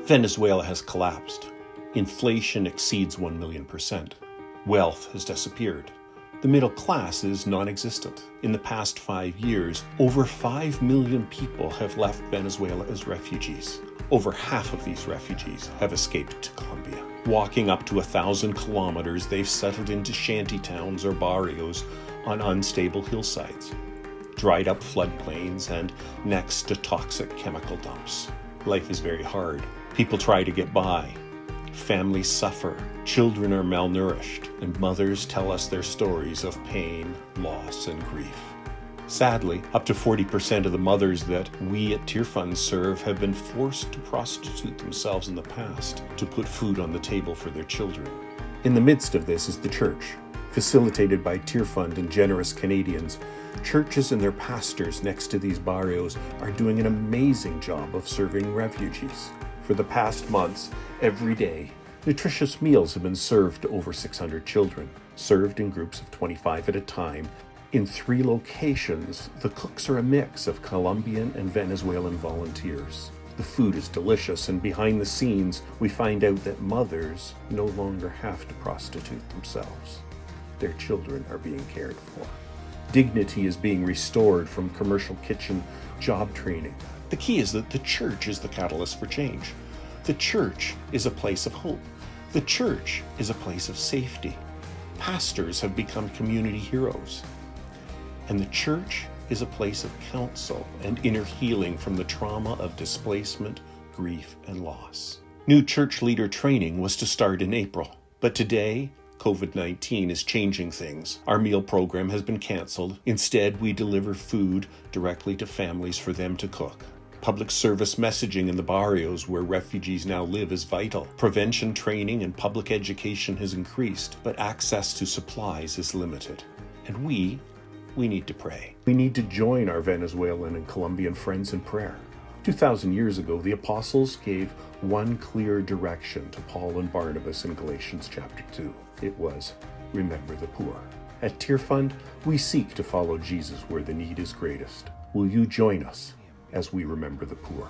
Venezuela has collapsed. Inflation exceeds 1 million%. Wealth has disappeared. The middle class is non-existent. In the past 5 years, over 5 million people have left Venezuela as refugees. Over half of these refugees have escaped to Colombia. Walking up to 1,000 kilometers, they've settled into shanty towns or barrios on unstable hillsides, dried up floodplains, and next to toxic chemical dumps. Life is very hard. People try to get by. Families suffer. Children are malnourished, and mothers tell us their stories of pain, loss, and grief. Sadly, up to 40% of the mothers that we at Tear Fund serve have been forced to prostitute themselves in the past to put food on the table for their children. In the midst of this is the church. Facilitated by Tear Fund and generous Canadians, churches and their pastors next to these barrios are doing an amazing job of serving refugees. For the past months, every day, nutritious meals have been served to over 600 children, served in groups of 25 at a time. In 3 locations, the cooks are a mix of Colombian and Venezuelan volunteers. The food is delicious, and behind the scenes, we find out that mothers no longer have to prostitute themselves. Their children are being cared for. Dignity is being restored from commercial kitchen job training. The key is that the church is the catalyst for change. The church is a place of hope. The church is a place of safety. Pastors have become community heroes. And the church is a place of counsel and inner healing from the trauma of displacement, grief, and loss. New church leader training was to start in April, but today, COVID-19 is changing things. Our meal program has been canceled. Instead, we deliver food directly to families for them to cook. Public service messaging in the barrios where refugees now live is vital. Prevention training and public education has increased, but access to supplies is limited. And we need to pray. We need to join our Venezuelan and Colombian friends in prayer. 2,000 years ago, the apostles gave one clear direction to Paul and Barnabas in Galatians chapter 2. It was, remember the poor. At Tear Fund, we seek to follow Jesus where the need is greatest. Will you join us as we remember the poor?